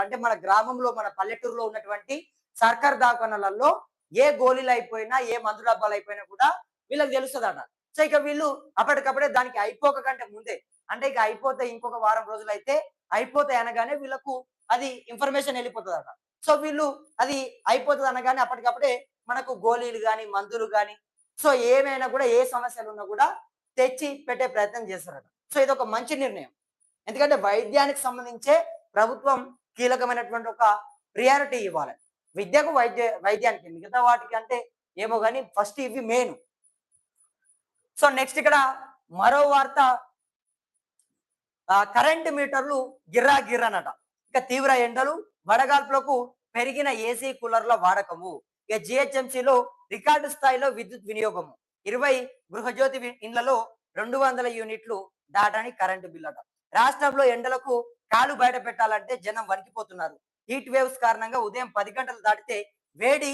అంటే మన గ్రామంలో మన పల్లెటూరులో ఉన్నటువంటి సర్కార్ దవాఖానాలలో ఏ గోళీలు అయిపోయినా ఏ మందు డబ్బాలు అయిపోయినా కూడా వీళ్ళకి తెలుస్తుందట. సో ఇక వీళ్ళు అప్పటికప్పుడే దానికి అయిపోక కంటే ముందే, అంటే ఇక అయిపోతే ఇంకొక వారం రోజులు అయితే అయిపోతాయి అనగానే వీళ్ళకు అది ఇన్ఫర్మేషన్ వెళ్ళిపోతుందట. సో వీళ్ళు అది అయిపోతుంది అనగానే అప్పటికప్పుడే మనకు గోళీలు కానీ మందులు కానీ సో ఏమైనా కూడా ఏ సమస్యలు ఉన్నా కూడా తెచ్చి పెట్టే ప్రయత్నం చేస్తారట. సో ఇది ఒక మంచి నిర్ణయం. ఎందుకంటే వైద్యానికి సంబంధించే ప్రభుత్వం కీలకమైనటువంటి ఒక ప్రియారిటీ ఇవ్వాలి. విద్యకు వైద్యానికి మిగతా వాటికి అంటే ఏమో కానీ ఫస్ట్ ఇవి మెయిన్. సో నెక్స్ట్ ఇక్కడ మరో వార్త, కరెంటు మీటర్లు గిర్రా గిర్రనట. ఇక తీవ్ర ఎండలు వడగాల్పులకు పెరిగిన ఏసీ కూలర్ల వాడకము. ఇక జిహెచ్ఎంసీలో రికార్డు స్థాయిలో విద్యుత్ వినియోగము. 20 గృహజ్యోతి ఇండ్లలో 200 యూనిట్లు దాటని కరెంటు బిల్లట. రాష్ట్రంలో ఎండలకు కాలు బయట పెట్టాలంటే జనం వణికిపోతున్నారు. హీట్ వేవ్స్ కారణంగా ఉదయం 10 గంటలు దాటితే వేడి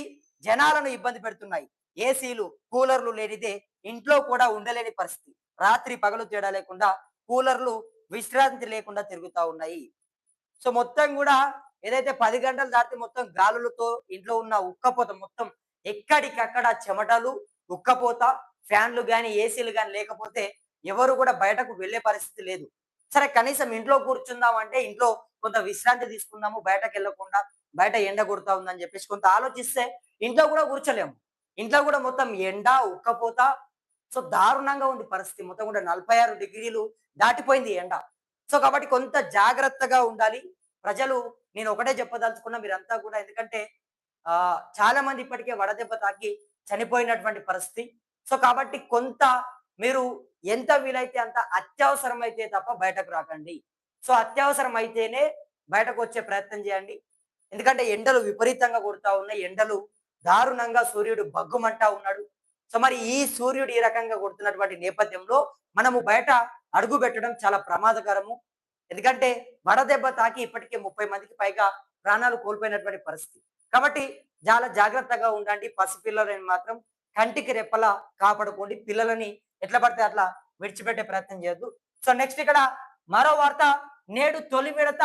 జనాలను ఇబ్బంది పెడుతున్నాయి. ఏసీలు కూలర్లు లేనిదే ఇంట్లో కూడా ఉండలేని పరిస్థితి. రాత్రి పగలు తేడా లేకుండా కూలర్లు విశ్రాంతి లేకుండా తిరుగుతా ఉన్నాయి. సో మొత్తం కూడా ఏదైతే 10 గంటలు దాటితే మొత్తం గాలులతో ఇంట్లో ఉన్న ఉక్కపోత మొత్తం ఎక్కడికక్కడ చెమటలు, ఉక్కపోత, ఫ్యాన్లు కానీ ఏసీలు కానీ లేకపోతే ఎవరు కూడా బయటకు వెళ్ళే పరిస్థితి లేదు. సరే కనీసం ఇంట్లో కూర్చుందాం అంటే ఇంట్లో కొంత విశ్రాంతి తీసుకుందాము, బయటకు వెళ్ళకుండా, బయట ఎండ కొడతా ఉందని చెప్పేసి కొంత ఆలోచిస్తే ఇంట్లో కూడా కూర్చోలేము. ఇంట్లో కూడా మొత్తం ఎండ, ఉక్కపోత, సో దారుణంగా ఉంది పరిస్థితి. మొత్తం కూడా 46 డిగ్రీలు దాటిపోయింది ఎండ. సో కాబట్టి కొంత జాగ్రత్తగా ఉండాలి ప్రజలు. నేను ఒకటే చెప్పదలుచుకున్నా మీరంతా కూడా, ఎందుకంటే చాలా మంది ఇప్పటికే వడదెబ్బ తాకి చనిపోయినటువంటి పరిస్థితి. సో కాబట్టి కొంత మీరు ఎంత వీలైతే అంత అత్యవసరం అయితే తప్ప బయటకు రాకండి. సో అత్యవసరం అయితేనే బయటకు వచ్చే ప్రయత్నం చేయండి. ఎందుకంటే ఎండలు విపరీతంగా కొడతా ఉన్నాయి. ఎండలు దారుణంగా, సూర్యుడు బగ్గుమంటా ఉన్నాడు. సో మరి ఈ సూర్యుడు ఈ రకంగా కొడుతున్నటువంటి నేపథ్యంలో మనము బయట అడుగు పెట్టడం చాలా ప్రమాదకరము. ఎందుకంటే వడదెబ్బ తాకి ఇప్పటికే 30 మందికి పైగా ప్రాణాలు కోల్పోయినటువంటి పరిస్థితి. కాబట్టి చాలా జాగ్రత్తగా ఉండండి. పసిపిల్లలని మాత్రం కంటికి రెప్పలా కాపాడుకోండి. పిల్లలని ఎట్లా పడితే అట్లా విడిచిపెట్టే ప్రయత్నం చేయొద్దు. సో నెక్స్ట్ ఇక్కడ మరో వార్త, నేడు తొలి విడత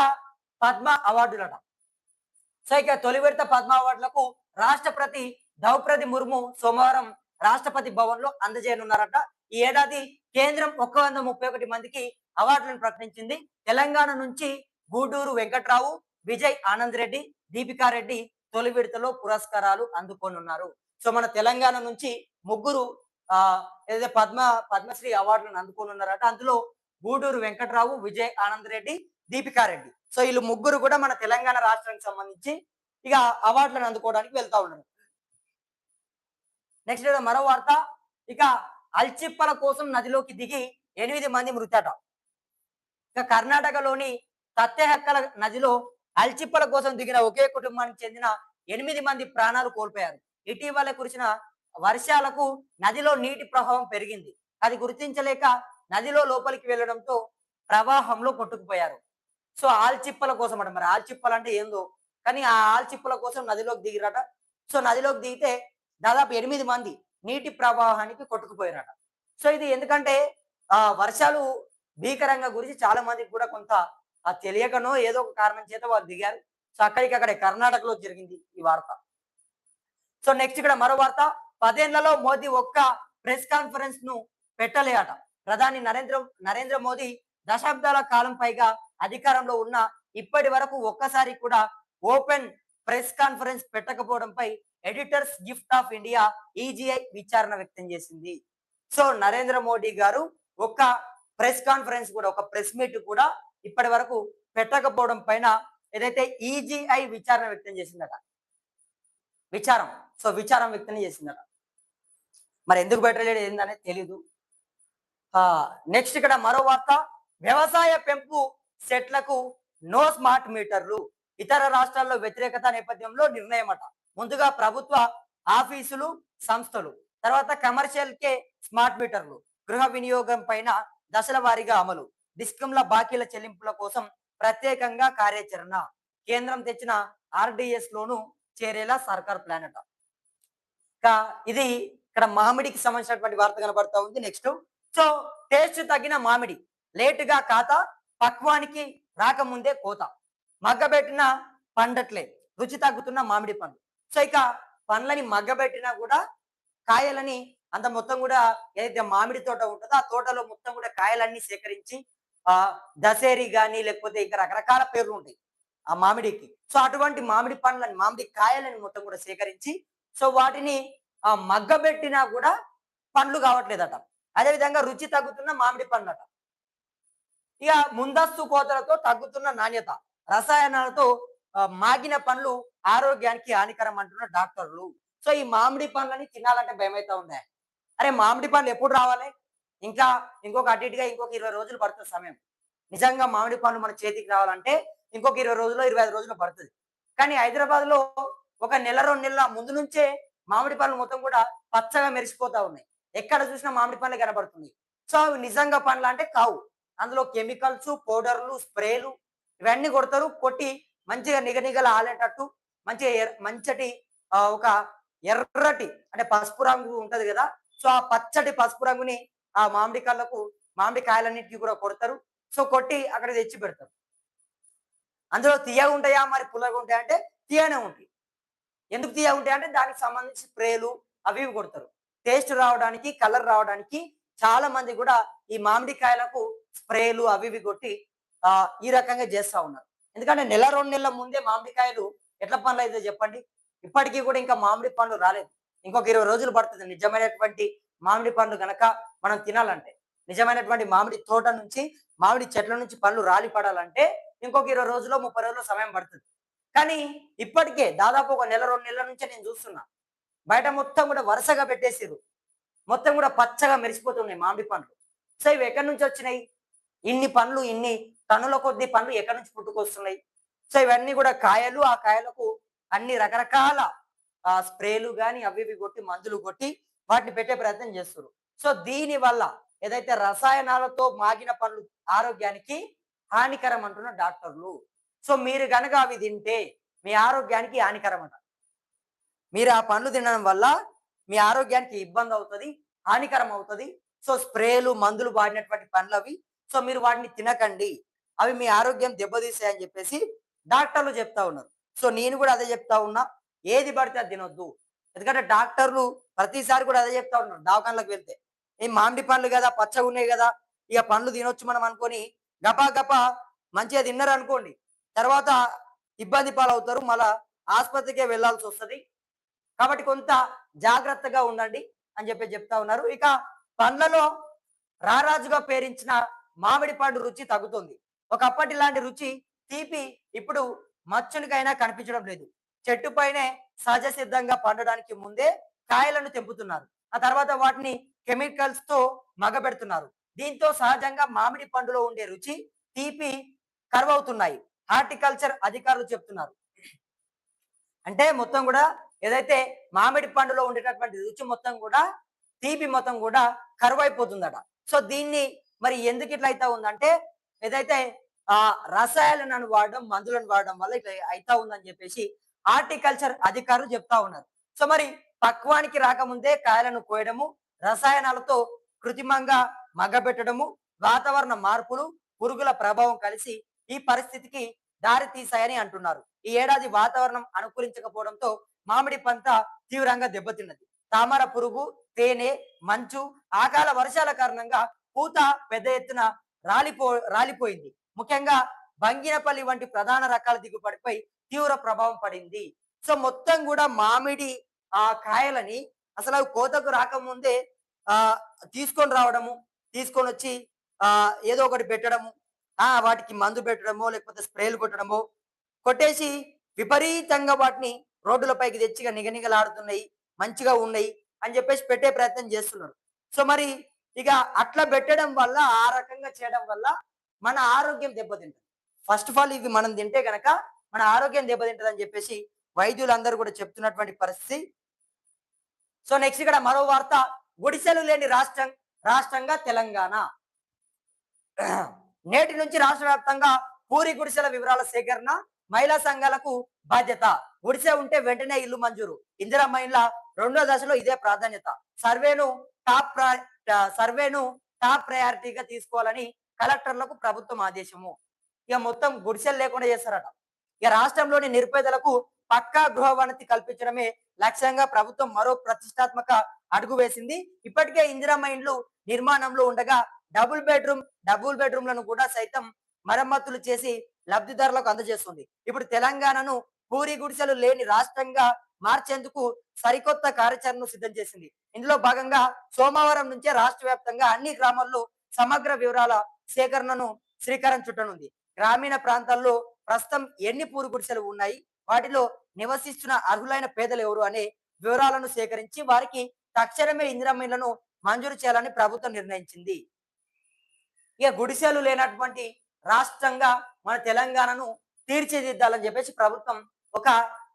పద్మ అవార్డులట. సో ఇక తొలి విడత పద్మ అవార్డులకు రాష్ట్రపతి ద్రౌపది ముర్ము సోమవారం రాష్ట్రపతి భవన్ లో అందజేయనున్నారట. ఈ ఏడాది కేంద్రం 131 మందికి అవార్డులను ప్రకటించింది. తెలంగాణ నుంచి గూడూరు వెంకట్రావు, విజయ్ ఆనంద్ రెడ్డి, దీపికా రెడ్డి తొలి విడతలో పురస్కారాలు అందుకోనున్నారు. సో మన తెలంగాణ నుంచి ముగ్గురు ఏదైతే పద్మశ్రీ అవార్డులను అందుకోనున్నారట. అందులో గూడూరు వెంకట్రావు, విజయ్ ఆనంద్ రెడ్డి, దీపికా రెడ్డి. సో వీళ్ళు ముగ్గురు కూడా మన తెలంగాణ రాష్ట్రానికి సంబంధించి ఇక అవార్డులను అందుకోవడానికి వెళ్తా ఉన్నారు. నెక్స్ట్ మరో వార్త, ఇక అల్చిప్పల కోసం నదిలోకి దిగి 8 మంది మృతట. ఇక కర్ణాటకలోని తత్తెహక్కల నదిలో అల్చిప్పల కోసం దిగిన ఒకే కుటుంబానికి చెందిన 8 మంది ప్రాణాలు కోల్పోయారు. ఇటీవల కురిసిన వర్షాలకు నదిలో నీటి ప్రవాహం పెరిగింది. అది గుర్తించలేక నదిలో లోపలికి వెళ్ళడంతో ప్రవాహంలో కొట్టుకుపోయారు. సో ఆల్చిప్పల కోసం అట. మరి ఆల్చిప్పలు అంటే ఏందో, కానీ ఆ ఆల్చిప్పల కోసం నదిలోకి దిగిరట. సో నదిలోకి దిగితే దాదాపు 8 మంది నీటి ప్రవాహానికి కొట్టుకుపోయారట. సో ఇది ఎందుకంటే వర్షాలు భీకరంగా గురించి చాలా మందికి కూడా కొంత తెలియకనో ఏదో ఒక కారణం చేత వాళ్ళు దిగారు. సో అక్కడికక్కడే కర్ణాటకలో జరిగింది ఈ వార్త. సో నెక్స్ట్ ఇక్కడ మరో వార్త, 10 ఏళ్లలో మోదీ ఒక్క ప్రెస్ కాన్ఫరెన్స్ ను పెట్టలే అట. ప్రధాని నరేంద్ర మోదీ దశాబ్దాల కాలం పైగా అధికారంలో ఉన్న ఇప్పటి వరకు ఒక్కసారి కూడా ఓపెన్ ప్రెస్ కాన్ఫరెన్స్ పెట్టకపోవడంపై Editors Guild of India EGI విచారణ వ్యక్తం చేసింది. సో నరేంద్ర మోడీ గారు ఒక ప్రెస్ కాన్ఫరెన్స్ కూడా, ఒక ప్రెస్ మీట్ కూడా ఇప్పటి వరకు పెట్టకపోవడం పైన ఏదైతే ఈజీఐ విచారణ వ్యక్తం చేసిందట. విచారం వ్యక్తం చేసిందట. మరి ఎందుకు పెట్టలేడు ఏందనేది తెలీదు. నెక్స్ట్ ఇక్కడ మరో వార్త, వ్యవసాయ పెంపు సెట్లకు నో స్మార్ట్ మీటర్లు. ఇతర రాష్ట్రాల్లో వ్యతిరేకత నేపథ్యంలో నిర్ణయం అట. ముందుగా ప్రభుత్వ ఆఫీసులు, సంస్థలు, తర్వాత కమర్షియల్ కే స్మార్ట్ మీటర్లు, గృహ వినియోగం పైన దశల వారీగా అమలు, డిస్కంల బాకీల చెల్లింపుల కోసం ప్రత్యేకంగా కార్యాచరణ, కేంద్రం తెచ్చిన ఆర్డిఎస్ లోను చేరేలా సర్కార్ ప్లాన్ అట. ఇది ఇక్కడ మామిడికి సంబంధించినటువంటి వార్త కనబడతా ఉంది. నెక్స్ట్, సో టేస్ట్ తగ్గిన మామిడి లేటుగా ఖాతా, పక్వానికి రాకముందే కోత. మగ్గబెట్టిన పండట్లే. రుచి తగ్గుతున్న మామిడి పండ్లు. సో, ఇక పండ్లని మగ్గబెట్టినా గూడా కాయలని అంత మొత్తం గూడా ఏదైతే మామిడి తోట ఉంటదో, ఆ తోటలో మొత్తం గూడా కాయలన్నీ సేకరించి దశేరి గాని, లేకపోతే ఇంకా రకరకాల పేర్లుంటాయి ఆ మామిడికి. సో, అటువంటి మామిడి పండ్లని, మామిడి కాయలని మొత్తం గూడా సేకరించి, సో, వాటిని మగ్గబెట్టినా గూడా పండ్లు కావట్లేదట. అదే విధంగా రుచి తగ్గుతున్న మామిడి పండ్లట. ఇక ముందస్తు కోతలతో తగ్గుతున్న నాణ్యత. రసాయనాలతో మాగిన పండ్లు ఆరోగ్యానికి హానికరం అంటున్న డాక్టర్లు. సో, ఈ మామిడి పండ్లని తినాలంటే భయమైతా ఉండే. అరే! మామిడి పండ్లు ఎప్పుడు రావాలి? ఇంకా ఇంకొక అటు ఇటుగా ఇంకొక 20 రోజులు పడుతుంది సమయం. నిజంగా మామిడి పండ్లు మన చేతికి రావాలంటే ఇంకొక 20 రోజులో, 25 రోజులో పడతది. కానీ హైదరాబాద్‌లో ఒక నెల, 2 నెలల ముందు నుంచే మామిడి పండ్లు మొత్తం కూడా పచ్చగా మెరిసిపోతా ఉన్నాయి. ఎక్కడ చూసినా మామిడి పండ్లే కనబడుతుంది. సో, అవి నిజంగా పండ్లా అంటే కావు. అందులో కెమికల్స్, పౌడర్‌లు, స్ప్రేలు ఇవన్నీ కొడతారు. కొట్టి మంచిగా నిగనిగల ఆలేటట్టు మంచిగా మంచటి ఒక ఎర్రటి అంటే పసుపు రంగు ఉంటది గదా! సో, ఆ పచ్చటి పసుపు రంగుని ఆ మామిడి కళ్ళకు మామిడి కాయలన్నిటికి కూడా కొడతారు. సో, కొట్టి అక్కడ తెచ్చి పెడతారు. అందులో తియ్యగుంటాయా? మరి పుల్లగుంటాయా? అంటే తియ్యనే ఉంటాయి. ఎందుకు తియ్యగుంటాయంటే దానికి సంబంధించి స్ప్రేలు అవి ఇవి కొడతారు. టేస్ట్ రావడానికి, కలర్ రావడానికి చాలా మంది గూడా ఈ మామిడికాయలకు స్ప్రేలు అవి ఇవి కొట్టి ఈ రకంగా చేస్తా ఉన్నారు. ఎందుకంటే నెల, 2 నెలల ముందే మామిడికాయలు ఎట్ల పండ్లయితాయి చెప్పండి? ఇప్పటికి కూడా ఇంకా మామిడి పండ్లు రాలేదు. ఇంకొక 20 రోజులు పడుతది నిజమైనటువంటి మామిడి పండ్లు గనక మనం తినాలంటే. నిజమైనటువంటి మామిడి తోట నుంచి, మామిడి చెట్ల నుంచి పళ్ళు రాలి పడాలంటే ఇంకొక 20 రోజులో, 30 రోజులో సమయం పడతది. కానీ ఇప్పటికే దాదాపు ఒక నెల, 2 నెలల నుంచే నేను చూస్తున్నా. బయట మొత్తం కూడా వరుసగా పెట్టేసిర్రు. మొత్తం కూడా పచ్చగా మెరిసిపోతున్నాయి మామిడి పండ్లు. సో, ఇవి ఎక్కడి నుంచి వచ్చినాయి? ఇన్ని పండ్లు, ఇన్ని టన్నుల కొద్దీ పండ్లు ఎక్కడి నుంచి పుట్టుకొస్తున్నాయి? సో, ఇవన్నీ కూడా కాయలు, ఆ కాయలకు అన్ని రకరకాల స్ప్రేలు గాని అవి ఇవి కొట్టి, మందులు కొట్టి వాటిని పెట్టే ప్రయత్నం చేస్తుర్రు. సో, దీని వల్ల ఏదైతే రసాయనాలతో మాగిన పండ్లు ఆరోగ్యానికి హానికరం అంటున్న డాక్టర్లు. సో, మీరు గనక అవి తింటే మీ ఆరోగ్యానికి హానికరమట. మీరు ఆ పండ్లు తినడం వల్ల మీ ఆరోగ్యానికి ఇబ్బందవుతది, హానికరం అవుతది. సో, స్ప్రేలు, మందులు వాడినటువంటి పండ్లవి. సో, మీరు వాటిని తినకండి. అవి మీ ఆరోగ్యం దెబ్బతీస్తాయని చెప్పేసి డాక్టర్లు చెప్తా ఉన్నారు. సో, నేను కూడా అదే చెప్తా ఉన్నా. ఏది పడితే అది తినొద్దు. ఎందుకంటే డాక్టర్లు ప్రతిసారి కూడా అదే చెప్తా ఉన్నారు దవాఖానలకు వెళ్తే. "ఈ మామిడి పండ్లు గదా! పచ్చగున్నాయి గదా! ఇగ పండ్లు తినొచ్చు మనం" అనుకోని గపా గపా మంచిగా తిన్నారనుకోండి. తర్వాత ఇబ్బంది పాలవుతారు. మళ్ళా ఆస్పత్రికే వెళ్ళాల్సొస్తది. కాబట్టి కొంత జాగ్రత్తగా ఉండండి అని చెప్పి చెప్తా ఉన్నారు. ఇక పండ్లలో రారాజుగా పేరించిన మామిడి పండు రుచి తగ్గుతుంది. ఒకప్పటి లాంటి రుచి, తీపి ఇప్పుడు మచ్చునికైనా కనిపించడం లేదు. చెట్టు పైనే సహజ సిద్ధంగా పండడానికి ముందే కాయలను తెంపుతున్నారు. ఆ తర్వాత వాటిని కెమికల్స్ తో మగబెడుతున్నారు. దీంతో సహజంగా మామిడి పండులో ఉండే రుచి, తీపి కరువవుతున్నాయి. హార్టికల్చర్ అధికారులు చెప్తున్నారు. అంటే మొత్తం గూడా ఏదైతే మామిడి పండులో ఉండేటటువంటి రుచి మొత్తం గూడా, తీపి మొత్తం గూడా కరువైపోతుందట. సో, దీన్ని మరి ఎందుకు ఇట్లా అయితా ఉందంటే, ఏదైతే రసాయనాలను వాడడం, మందులను వాడడం వల్ల ఇట్లా అయితా ఉందని జెప్పేసి హార్టికల్చర్ అధికారులు చెప్తా ఉన్నారు. సో, మరి పక్వానికి రాకముందే కాయలను కోయడము, రసాయనాలతో కృత్రిమంగా మగ్గబెట్టడము, వాతావరణ మార్పులు, పురుగుల ప్రభావం కలిసి ఈ పరిస్థితికి దారి తీశాయని అంటున్నారు. ఈ ఏడాది వాతావరణం అనుకూలించకపోవడంతో మామిడి పంట తీవ్రంగా దెబ్బతిన్నది. తామర పురుగు, తేనె, మంచు, అకాల వర్షాల కారణంగా పూత పెద్ద ఎత్తున రాలిపోయింది. ముఖ్యంగా బంగినపల్లి వంటి ప్రధాన రకాల దిగుబడిపై తీవ్ర ప్రభావం పడింది. సో, మొత్తం కూడా మామిడి కాయలని అసలు అవి కోతకు రాకముందే ఆ తీసుకొని రావడము, తీసుకొని వచ్చి ఏదో ఒకటి పెట్టడము, వాటికి మందు పెట్టడమో లేకపోతే స్ప్రేలు కొట్టడమో కొట్టేసి విపరీతంగా వాటిని రోడ్డులపైకి తెచ్చిగా నిగనిగలాడుతున్నాయి, మంచిగా ఉన్నాయి అని చెప్పేసి పెట్టే ప్రయత్నం చేస్తున్నారు. సో, మరి ఇక అట్లా పెట్టడం వల్ల, ఆ రకంగా చేయడం వల్ల మన ఆరోగ్యం దెబ్బతింటది. ఫస్ట్ ఆఫ్ ఆల్ ఇవి మనం తింటే గనక మన ఆరోగ్యం దెబ్బతింటదని చెప్పేసి వైద్యులందరూ కూడా చెప్తున్నటువంటి పరిస్థితి. సో, నెక్స్ట్ ఇక్కడ మరో వార్త. గుడిసెలు లేని రాష్ట్రంగా తెలంగాణ. నేటి నుంచి రాష్ట్ర వ్యాప్తంగా పూరి గుడిసెల వివరాల సేకరణ, మహిళా సంఘాలకు బాధ్యత. గుడిసె ఉంటే వెంటనే ఇల్లు మంజూరు. ఇందిరమ్మ ఇండ్ల 2వ దశలో ఇదే ప్రాధాన్యత. సర్వేను టాప్ ప్రయారిటీగా తీసుకోవాలని కలెక్టర్లకు ప్రభుత్వం ఆదేశము. ఇక మొత్తం గుడిసెలు లేకుండా చేస్తారట. ఇక రాష్ట్రంలోని నిరుపేదలకు పక్కా గృహ వసతి కల్పించడమే లక్ష్యంగా ప్రభుత్వం మరో ప్రతిష్టాత్మక అడుగు వేసింది. ఇప్పటికే ఇందిరమ్మ ఇండ్లు నిర్మాణంలో ఉండగా డబుల్ బెడ్రూమ్లను కూడా సైతం మరమ్మతులు చేసి లబ్ధిదారులకు అందజేస్తుంది. ఇప్పుడు తెలంగాణను పూరి గుడిసెలు లేని రాష్ట్రంగా మార్చేందుకు సరికొత్త కార్యాచరణను సిద్ధం చేసింది. ఇందులో భాగంగా సోమవారం నుంచే రాష్ట్ర వ్యాప్తంగా అన్ని గ్రామాల్లో సమగ్ర వివరాల సేకరణను శ్రీకారం చుట్టనుంది. గ్రామీణ ప్రాంతాల్లో ప్రస్తుతం ఎన్ని పూరి గుడిసెలు ఉన్నాయి, వాటిలో నివసిస్తున్న అర్హులైన పేదలు ఎవరు అనే వివరాలను సేకరించి వారికి తక్షణమే ఇందిరమ్మ ఇళ్లను మంజూరు చేయాలని ప్రభుత్వం నిర్ణయించింది. ఇక గుడిసెలు లేనటువంటి రాష్ట్రంగా మన తెలంగాణను తీర్చిదిద్దాలని చెప్పేసి ప్రభుత్వం ఒక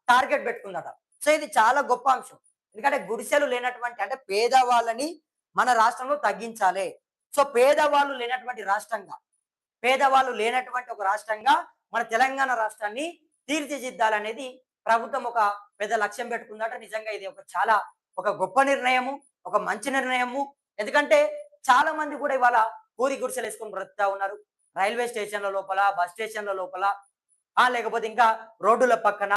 టార్గెట్ పెట్టుకుందట. సో ఇది చాలా గొప్ప అంశం. ఎందుకంటే గుడిసెలు లేనటువంటి అంటే పేదవాళ్ళని మన రాష్ట్రంలో తగ్గించాలి. సో పేదవాళ్ళు లేనటువంటి ఒక రాష్ట్రంగా మన తెలంగాణ రాష్ట్రాన్ని తీర్చిదిద్దాలనేది ప్రభుత్వం ఒక పెద్ద లక్ష్యం పెట్టుకుందట. నిజంగా ఇది ఒక గొప్ప నిర్ణయము, ఒక మంచి నిర్ణయము. ఎందుకంటే చాలా మంది కూడా ఇవాళ పూరి గుడిసెలు వేసుకొని బ్రతుకుతా ఉన్నారు. రైల్వే స్టేషన్ల లోపల, బస్ స్టేషన్ల లోపల, లేకపోతే ఇంకా రోడ్డుల పక్కన